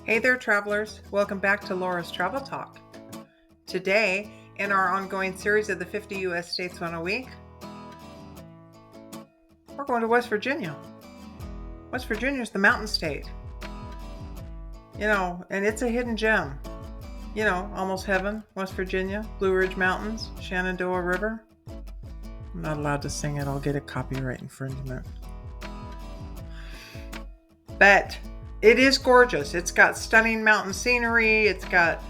Hey there, travelers. Welcome back to Laura's Travel Talk. Today, in our ongoing series of the 50 U.S. states on a week, we're going to West Virginia. West Virginia is the mountain state. And it's a hidden gem. Almost heaven, West Virginia, Blue Ridge Mountains, Shenandoah River. I'm not allowed to sing it. I'll get a copyright infringement. But it is gorgeous. It's got stunning mountain scenery. It's got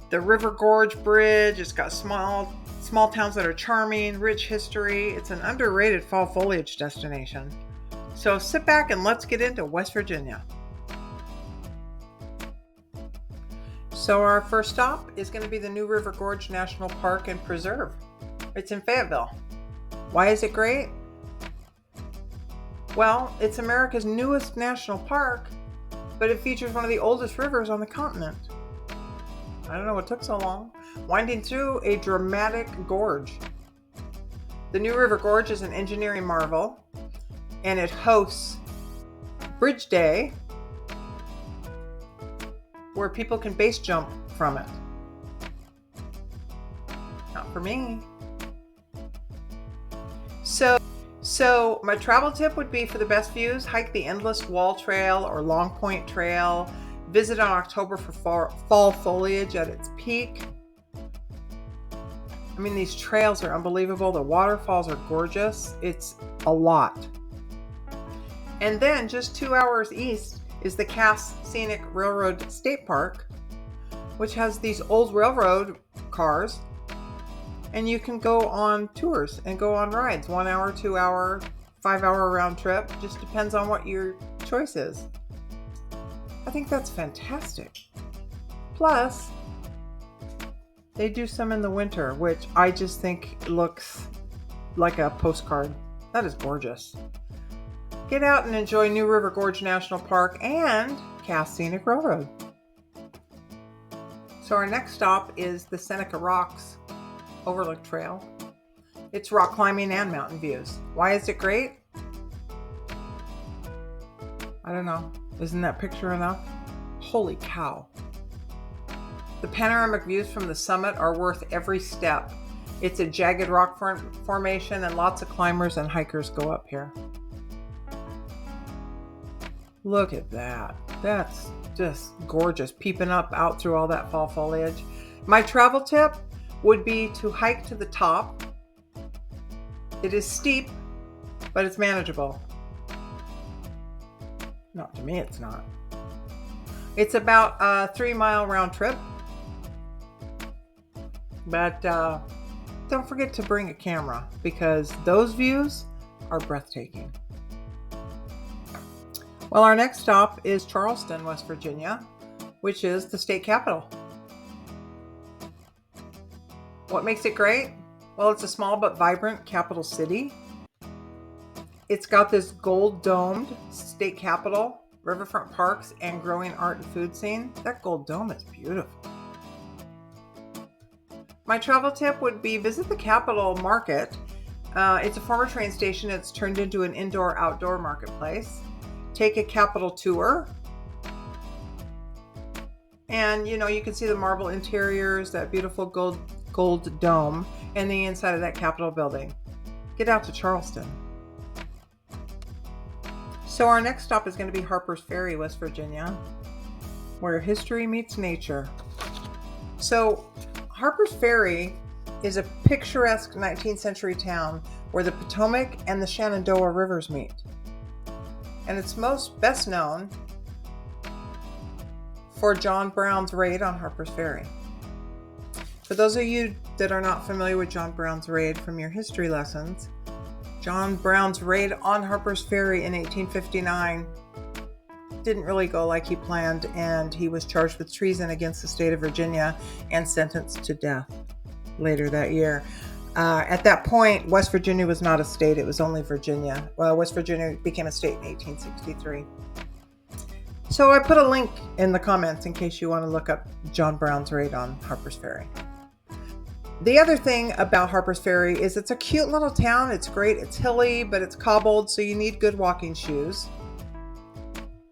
the River Gorge Bridge. It's got small towns that are charming, rich history. It's an underrated fall foliage destination. So sit back and let's get into West Virginia. So our first stop is going to be the new River Gorge National Park and Preserve. It's in Fayetteville. Why is it great? Well, it's America's newest national park, but it features one of the oldest rivers on the continent. I don't know what took so long. Winding through a dramatic gorge. The new River Gorge is an engineering marvel, and it hosts Bridge Day, where people can base jump from it. Not for me. So my travel tip would be, for the best views, hike the Endless Wall Trail or Long Point Trail. Visit on October for fall foliage at its peak. I mean, these trails are unbelievable. The waterfalls are gorgeous. It's a lot. And then just 2 hours east is the Cass Scenic Railroad State Park, which has these old railroad cars. And you can go on tours and go on rides, 1 hour, 2 hour, 5 hour round trip. Just depends on what your choice is. I think that's fantastic. Plus, they do some in the winter, which I just think looks like a postcard. That is gorgeous. Get out and enjoy New River Gorge National Park and Cass Scenic Railroad. So our next stop is the Seneca Rocks Overlook Trail. It's rock climbing and mountain views. Why is it great? I don't know. Isn't that picture enough? Holy cow. The panoramic views from the summit are worth every step. It's a jagged rock formation, and lots of climbers and hikers go up here. Look at that. That's just gorgeous, peeping up out through all that fall foliage. My travel tip would be to hike to the top. It is steep, but it's manageable. Not to me, it's not. It's about a 3-mile round trip. But don't forget to bring a camera, because those views are breathtaking. Well, our next stop is Charleston, West Virginia, which is the state capital. What makes it great? Well, it's a small but vibrant capital city. It's got this gold-domed state capitol, riverfront parks, and growing art and food scene. That gold dome is beautiful. My travel tip would be visit the Capitol Market. It's a former train station. It's turned into an indoor-outdoor marketplace. Take a Capitol tour. And, you can see the marble interiors, that beautiful gold dome, and the inside of that Capitol building. Get out to Charleston. So our next stop is going to be Harpers Ferry, West Virginia, where history meets nature. So Harpers Ferry is a picturesque 19th century town where the Potomac and the Shenandoah rivers meet. And it's best known for John Brown's raid on Harpers Ferry. For those of you that are not familiar with John Brown's raid from your history lessons, John Brown's raid on Harpers Ferry in 1859 didn't really go like he planned, and he was charged with treason against the state of Virginia and sentenced to death later that year. At that point, West Virginia was not a state, it was only Virginia. Well, West Virginia became a state in 1863. So I put a link in the comments in case you want to look up John Brown's raid on Harpers Ferry. The other thing about Harpers Ferry is it's a cute little town. It's great. It's hilly, but it's cobbled, so you need good walking shoes.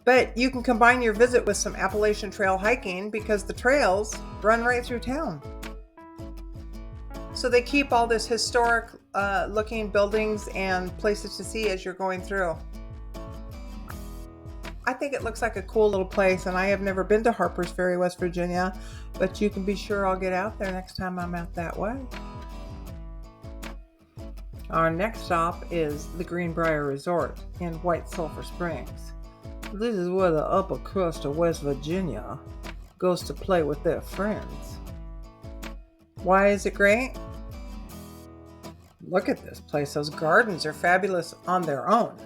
But you can combine your visit with some Appalachian trail hiking because the trails run right through town. So they keep all this historic looking buildings and places to see as you're going through. I think it looks like a cool little place, and I have never been to Harpers Ferry, West Virginia, but you can be sure I'll get out there next time I'm out that way. Our next stop is the Greenbrier Resort in White Sulphur Springs. This is where the upper crust of West Virginia goes to play with their friends. Why is it great? Look at this place. Those gardens are fabulous on their own.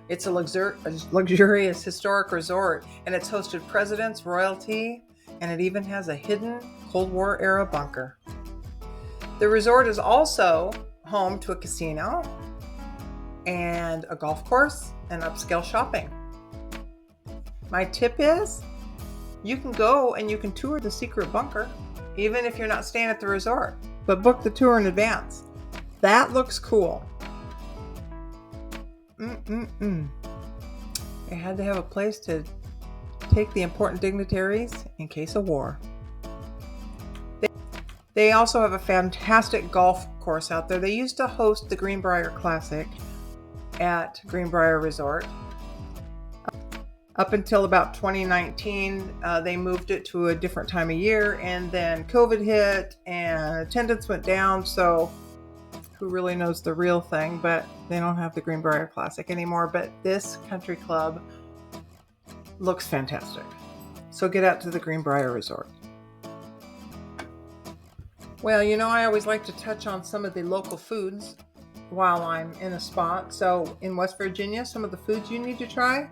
It's a luxurious historic resort, and it's hosted presidents, royalty, and it even has a hidden Cold War era bunker. The resort is also home to a casino and a golf course and upscale shopping. My tip is you can go and you can tour the secret bunker even if you're not staying at the resort, but book the tour in advance. That looks cool. They had to have a place to take the important dignitaries in case of war. They also have a fantastic golf course out there. They used to host the Greenbrier Classic at Greenbrier Resort. Up until about 2019, they moved it to a different time of year, and then COVID hit and attendance went down, so who really knows the real thing, but they don't have the Greenbrier Classic anymore. But this country club looks fantastic. So get out to the Greenbrier Resort. Well, I always like to touch on some of the local foods while I'm in a spot. So in West Virginia, some of the foods you need to try: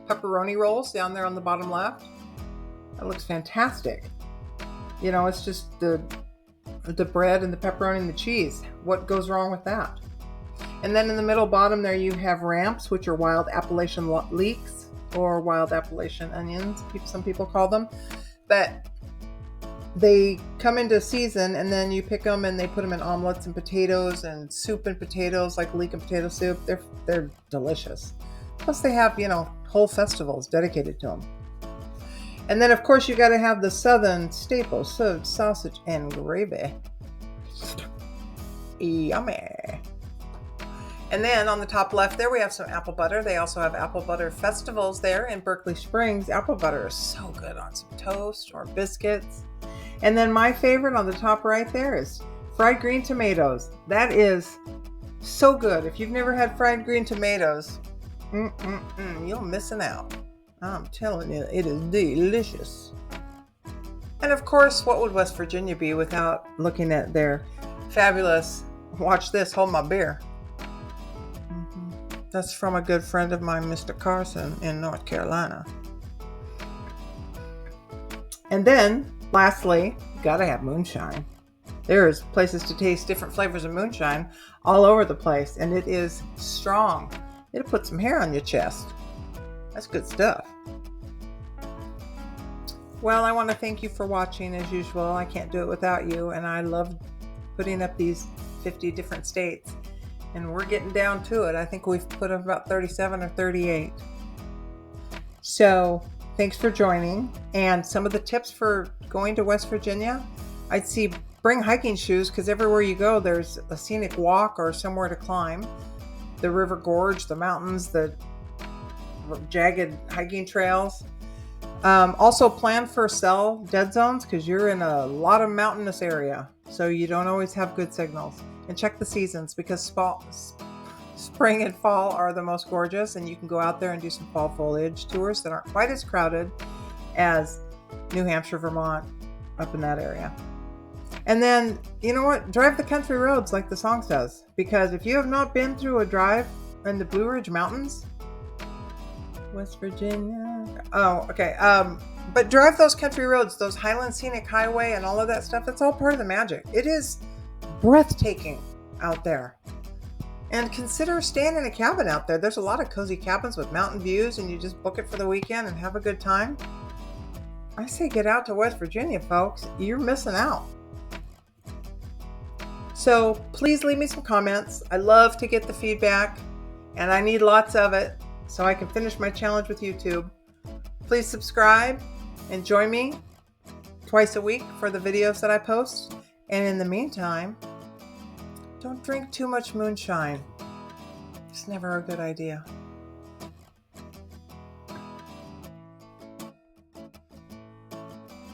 pepperoni rolls down there on the bottom left. That looks fantastic. It's just the bread and the pepperoni and the cheese. What goes wrong with that? And then in the middle bottom there you have ramps, which are wild Appalachian leeks or wild Appalachian onions, some people call them. But they come into season, and then you pick them and they put them in omelets and potatoes and soup and potatoes, like leek and potato soup. They're delicious. Plus they have, whole festivals dedicated to them. And then, of course, you got to have the southern staple, served sausage and gravy. Yummy. And then on the top left there, we have some apple butter. They also have apple butter festivals there in Berkeley Springs. Apple butter is so good on some toast or biscuits. And then my favorite on the top right there is fried green tomatoes. That is so good. If you've never had fried green tomatoes, you're missing out. I'm telling you, it is delicious. And of course, what would West Virginia be without looking at their fabulous, watch this, hold my beer. That's from a good friend of mine, Mr. Carson in North Carolina. And then, lastly, you gotta have moonshine. There's places to taste different flavors of moonshine all over the place, and it is strong. It'll put some hair on your chest. That's good stuff. Well, I want to thank you for watching as usual. I can't do it without you, and I love putting up these 50 different states, and we're getting down to it. I think we've put up about 37 or 38. So thanks for joining. And some of the tips for going to West Virginia, I'd say bring hiking shoes, because everywhere you go there's a scenic walk or somewhere to climb. The River Gorge, the mountains, the jagged hiking trails. Also plan for cell dead zones, because you're in a lot of mountainous area, so you don't always have good signals. And check the seasons, because spring and fall are the most gorgeous, and you can go out there and do some fall foliage tours that aren't quite as crowded as New Hampshire, Vermont, up in that area. And then, drive the country roads like the song says, because if you have not been through a drive in the Blue Ridge Mountains, West Virginia. Oh, okay. But drive those country roads, those Highland Scenic Highway and all of that stuff. That's all part of the magic. It is breathtaking out there. And consider staying in a cabin out there. There's a lot of cozy cabins with mountain views, and you just book it for the weekend and have a good time. I say get out to West Virginia, folks. You're missing out. So please leave me some comments. I love to get the feedback, and I need lots of it so I can finish my challenge with YouTube. Please subscribe and join me twice a week for the videos that I post. And in the meantime, don't drink too much moonshine. It's never a good idea.